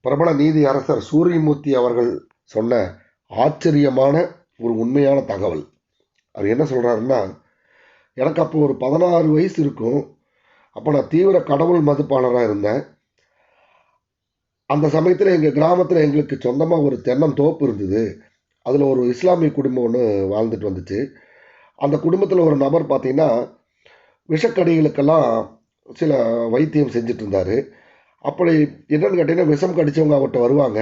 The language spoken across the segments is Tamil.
பிரபல நீதி அரசர் சூரியமூர்த்தி அவர்கள் சொன்ன ஆச்சரியமான ஒரு உண்மையான தகவல். அவர் என்ன சொல்றாருன்னா, எனக்கு அப்போ ஒரு 16 வயசு இருக்கும். அப்போ நான் தீவிர கடவுள் மதிப்பாளராக இருந்தேன். அந்த சமயத்தில் எங்கள் கிராமத்தில் எங்களுக்கு சொந்தமாக ஒரு தென்னந்தோப்பு இருந்தது. அதில் ஒரு இஸ்லாமிய குடும்பம் ஒன்று வாழ்ந்துட்டு வந்துச்சு. அந்த குடும்பத்தில் ஒரு நபர் பார்த்தீங்கன்னா, விஷக்கடிகளுக்கெல்லாம் சில வைத்தியம் செஞ்சுட்டு இருந்தார். அப்படி என்னன்னு கேட்டிங்கன்னா, விஷம் கடித்தவங்க அவர்கிட்ட வருவாங்க.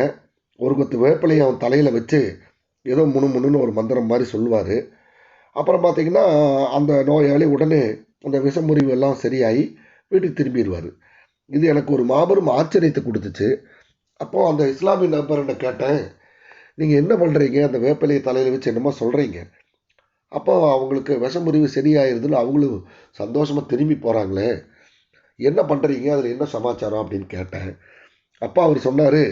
ஒரு கொத்து வேப்பிலையை அவன் தலையில் வச்சு ஏதோ முணுமுணுன்னு ஒரு மந்திரம் மாதிரி சொல்லுவார். அப்புறம் பார்த்தீங்கன்னா, அந்த நோயாளி உடனே அந்த விஷமுறிவு எல்லாம் சரியாகி வீட்டுக்கு திரும்பிடுவார். இது எனக்கு ஒரு மாபெரும் ஆச்சரியத்தை கொடுத்துச்சு. அப்போது அந்த இஸ்லாமிய நபர்கிட்ட கேட்டேன், நீங்கள் என்ன பண்ணுறீங்க? அந்த வேப்பிலையை தலையில் வச்சு என்னமோ சொல்கிறீங்க. அப்போ அவங்களுக்கு விஷமுறிவு சரியாயிருதுன்னு அவங்களும் சந்தோஷமாக திரும்பி போகிறாங்களே, என்ன பண்ணுறீங்க? அதில் என்ன சமாச்சாரம் அப்படின்னு கேட்டேன். அப்போ அவர் சொன்னார்,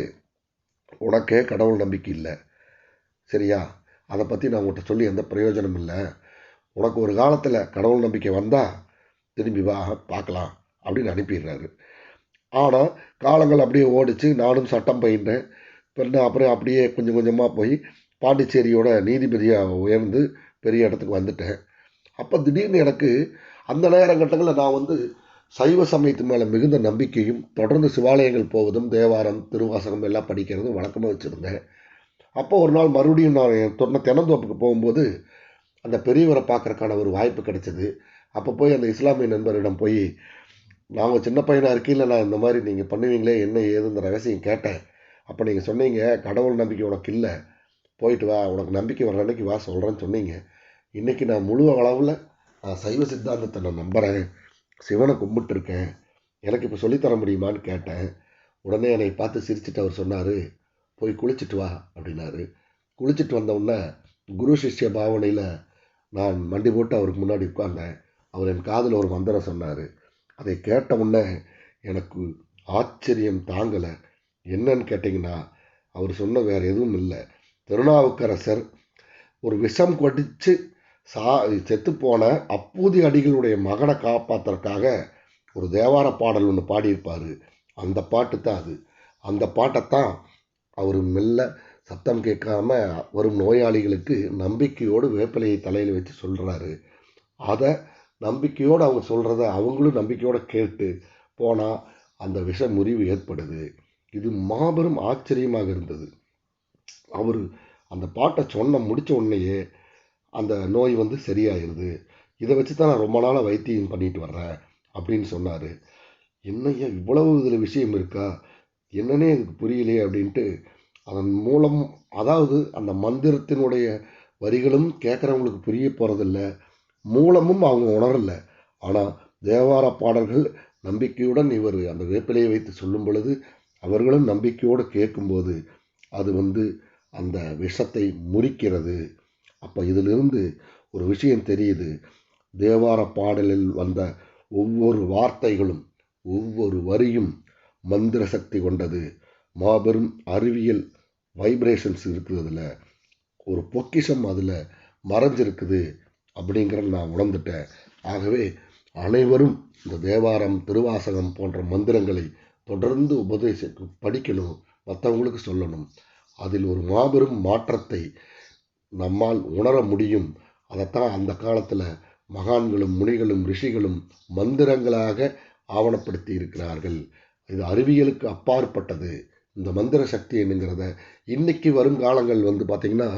உனக்கே கடவுள் நம்பிக்கை இல்லை, சரியா? அதை பற்றி நான் உங்கள்கிட்ட சொல்லி எந்த பிரயோஜனம் இல்லை. உனக்கு ஒரு காலத்தில் கடவுள் நம்பிக்கை வந்தால் திரும்பி வா, பார்க்கலாம் அப்படின்னு அனுப்பிடுறாரு. ஆனால் காலங்கள் அப்படியே ஓடிச்சு. நானும் சட்டம் பயின்றேன். பின்ன அப்புறம் அப்படியே கொஞ்சம் கொஞ்சமாக போய் பாண்டிச்சேரியோட நீதிபதியாக உயர்ந்து பெரிய இடத்துக்கு வந்துட்டேன். அப்போ திடீர்னு எனக்கு அந்த நேரங்கட்டங்களில் நான் வந்து சைவ சமயத்து மேலே மிகுந்த நம்பிக்கையும், தொடர்ந்து சிவாலயங்கள் போவதும், தேவாரம், திருவாசகம் எல்லாம் படிக்கிறதும் வழக்கமாக வச்சுருந்தேன். அப்போ ஒரு நாள் மறுபடியும் நான் என் தென்னந்தோப்புக்கு போகும்போது அந்த பெரியவரை பார்க்கறக்கான ஒரு வாய்ப்பு கிடைச்சது. அப்போ போய் அந்த இஸ்லாமிய நண்பரிடம் போய், நாங்கள் சின்ன பையனாக இருக்கையில் நான் இந்த மாதிரி நீங்கள் பண்ணுவீங்களே என்ன ஏதுன்ற ரகசியம் கேட்டேன். அப்போ நீங்கள் சொன்னீங்க, கடவுள் நம்பிக்கை உனக்கு இல்லை, போயிட்டு வா, உனக்கு நம்பிக்கை வர்ற அன்னைக்கு வா சொல்கிறேன்னு சொன்னீங்க. இன்றைக்கி நான் முழு அளவில் நான் சைவ சித்தாந்தத்தை நான் நம்புகிறேன், சிவனை கும்பிட்டுருக்கேன், எனக்கு இப்போ சொல்லித்தர முடியுமான்னு கேட்டேன். உடனே என்னை பார்த்து சிரிச்சுட்டு அவர் சொன்னார், போய் குளிச்சுட்டு வா அப்படின்னாரு. குளிச்சுட்டு வந்த உடனே குரு சிஷ்ய பாவனையில் நான் மண்டி போட்டு அவருக்கு முன்னாடி உட்கார்ந்தேன். அவர் என் காதில் ஒரு மந்திரம் சொன்னார். அதை கேட்ட உடனே எனக்கு ஆச்சரியம் தாங்கலை. என்னன்னு கேட்டிங்கன்னா, அவர் சொன்ன வேறு எதுவும் இல்லை. திருநாவுக்கரசர் ஒரு விஷம் கடித்து செத்துப்போன அப்பூதி அடிகளுடைய மகனை காப்பாற்றுறதுக்காக ஒரு தேவார பாடல் ஒன்று பாடியிருப்பார். அந்த பாட்டு தான் அது. அந்த பாட்டைத்தான் அவர் மெல்ல சத்தம் கேட்காம வரும் நோயாளிகளுக்கு நம்பிக்கையோடு வேப்பிலையை தலையில் வச்சு சொல்கிறாரு. அதை நம்பிக்கையோடு அவங்க சொல்கிறத அவங்களும் நம்பிக்கையோடு கேட்டு போனால் அந்த விஷ முறிவு ஏற்படுது. இது மாபெரும் ஆச்சரியமாக இருந்தது. அவர் அந்த பாட்டை முடித்த உடனேயே அந்த நோய் வந்து சரியாயிருது. இதை வச்சு தான் நான் ரொம்ப நாளாக வைத்தியம் பண்ணிட்டு வர்றேன் அப்படின்னு சொன்னார். என்னையா இவ்வளவு இதில் விஷயம் இருக்கா, என்னன்னே எனக்கு புரியலையே அப்படின்ட்டு அதன் மூலம், அதாவது அந்த மந்திரத்தினுடைய வரிகளும் கேட்குறவங்களுக்கு புரிய போகிறதில்ல, மூலமும் அவங்க உணரல. ஆனால் தேவார பாடல்கள் நம்பிக்கையுடன் இவர் அந்த வேப்பிலையை வைத்து சொல்லும் பொழுது அவர்களும் நம்பிக்கையோடு கேட்கும்போது அது வந்து அந்த விஷத்தை முறிக்கிறது. அப்போ இதிலிருந்து ஒரு விஷயம் தெரியுது. தேவார பாடலில் வந்த ஒவ்வொரு வார்த்தைகளும் ஒவ்வொரு வரியும் மந்திர சக்தி கொண்டது. மாபெரும் அறிவியல் வைப்ரேஷன்ஸ் இருக்குது, அதில் ஒரு பொக்கிஷம் அதில் மறைஞ்சிருக்குது அப்படிங்கிறத நான் உணர்ந்துட்டேன். ஆகவே அனைவரும் இந்த தேவாரம், திருவாசகம் போன்ற மந்திரங்களை தொடர்ந்து படிக்கணும், மற்றவங்களுக்கு சொல்லணும். அதில் ஒரு மாபெரும் மாற்றத்தை நம்மால் உணர முடியும். அதைத்தான் அந்த காலத்தில் மகான்களும் முனிகளும் ரிஷிகளும் மந்திரங்களாக ஆவணப்படுத்தி இருக்கிறார்கள். இது அறிவியலுக்கு அப்பாற்பட்டது. இந்த மந்திர சக்தி என்னங்கிறத இன்றைக்கி வருங்காலங்கள் வந்து பார்த்திங்கன்னா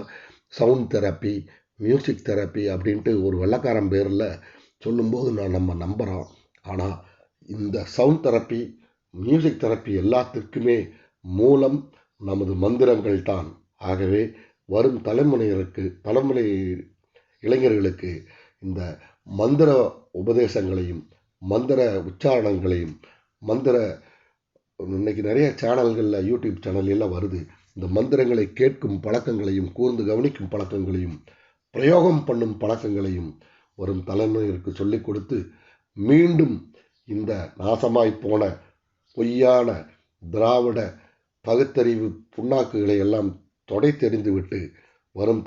சவுண்ட் தெரப்பி, மியூசிக் தெரப்பி அப்படின்ட்டு ஒரு வெள்ளைக்காரன் பேரில் சொல்லும்போது நம்ம நம்புகிறோம். ஆனால் இந்த சவுண்ட் தெரப்பி, மியூசிக் தெரப்பி எல்லாத்திற்குமே மூலம் நமது மந்திரங்கள் தான். ஆகவே வரும் தலைமுறை இளைஞர்களுக்கு இந்த மந்திர உபதேசங்களையும் மந்திர உச்சாரணங்களையும் இன்னைக்கு நிறைய சேனல்களில், யூடியூப் சேனல் எல்லாம் வருது, இந்த மந்திரங்களை கேட்கும் பழக்கங்களையும் கூர்ந்து கவனிக்கும் பழக்கங்களையும் பிரயோகம் பண்ணும் பழக்கங்களையும் வரும் தலைமுறையிற்கு சொல்லிக் கொடுத்து மீண்டும் இந்த நாசமாய் போன பொய்யான திராவிட பகுத்தறிவு புண்ணாக்குகளை எல்லாம் தொடைத்தெறிந்து விட்டு வரும்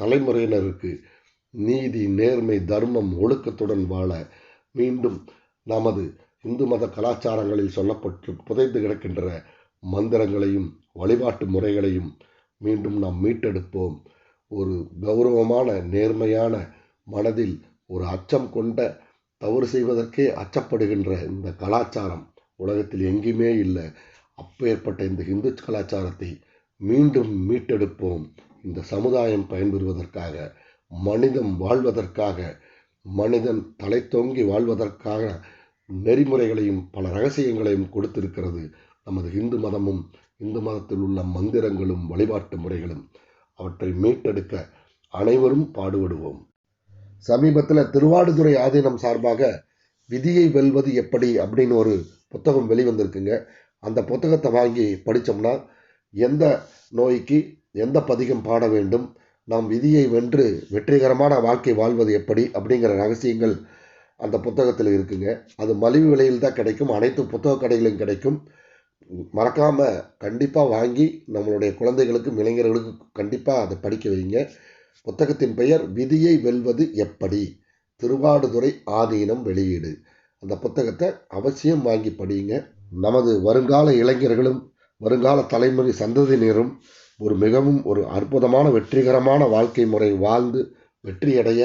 தலைமுறையினருக்கு நீதி, நேர்மை, தர்மம், ஒழுக்கத்துடன் வாழ மீண்டும் நமது இந்து மத கலாச்சாரங்களில் சொல்லப்பட்டு புதைந்து கிடக்கின்ற மந்திரங்களையும் வழிபாட்டு முறைகளையும் மீண்டும் நாம் மீட்டெடுப்போம். ஒரு கௌரவமான நேர்மையான மனதில் ஒரு அச்சம் கொண்ட, தவறு செய்வதற்கே அச்சப்படுகின்ற இந்த கலாச்சாரம் உலகத்தில் எங்கேயுமே இல்லை. அப்பேற்பட்ட இந்த இந்து கலாச்சாரத்தை மீண்டும் மீட்டெடுப்போம். இந்த சமுதாயம் பயன்பெறுவதற்காக, மனிதன் வாழ்வதற்காக, மனிதன் தலை தோங்கி வாழ்வதற்காக நெறிமுறைகளையும் பல ரகசியங்களையும் கொடுத்திருக்கிறது நமது இந்து மதமும். இந்து மதத்தில் உள்ள மந்திரங்களும் வழிபாட்டு முறைகளும், அவற்றை மீட்டெடுக்க அனைவரும் பாடுபடுவோம். சமீபத்தில் திருவாடுதுறை ஆதீனம் சார்பாக விதியை வெல்வது எப்படி அப்படின்னு ஒரு புத்தகம் வெளிவந்திருக்குங்க. அந்த புத்தகத்தை வாங்கி படித்தோம்னா எந்த நோய்க்கு எந்த பதிகம் பாட வேண்டும், நாம் விதியை வென்று வெற்றிகரமான வாழ்க்கை வாழ்வது எப்படி அப்படிங்கிற ரகசியங்கள் அந்த புத்தகத்தில் இருக்குங்க. அது மலிவு விலையில் தான் கிடைக்கும். அனைத்து புத்தக கடைகளிலும் கிடைக்கும். மறக்காமல் கண்டிப்பாக வாங்கி நம்மளுடைய குழந்தைகளுக்கும் இளைஞர்களுக்கும் கண்டிப்பாக அதை படிக்க வைங்க. புத்தகத்தின் பெயர் விதியை வெல்வது எப்படி, திருவாடுதுறை ஆதீனம் வெளியீடு. அந்த புத்தகத்தை அவசியம் வாங்கி படியுங்க. நமது வருங்கால இளைஞர்களும் வருங்கால தலைமுறை சந்ததியினரும் ஒரு அற்புதமான வெற்றிகரமான வாழ்க்கை முறை வாழ்ந்து வெற்றியடைய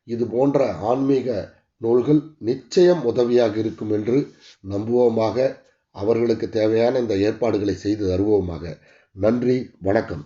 இது போன்ற ஆன்மீக நூல்கள் நிச்சயம் உதவியாக இருக்கும் என்று நம்புவோமாக. அவர்களுக்கு தேவையான இந்த ஏற்பாடுகளை செய்து தருவோமாக. நன்றி, வணக்கம்.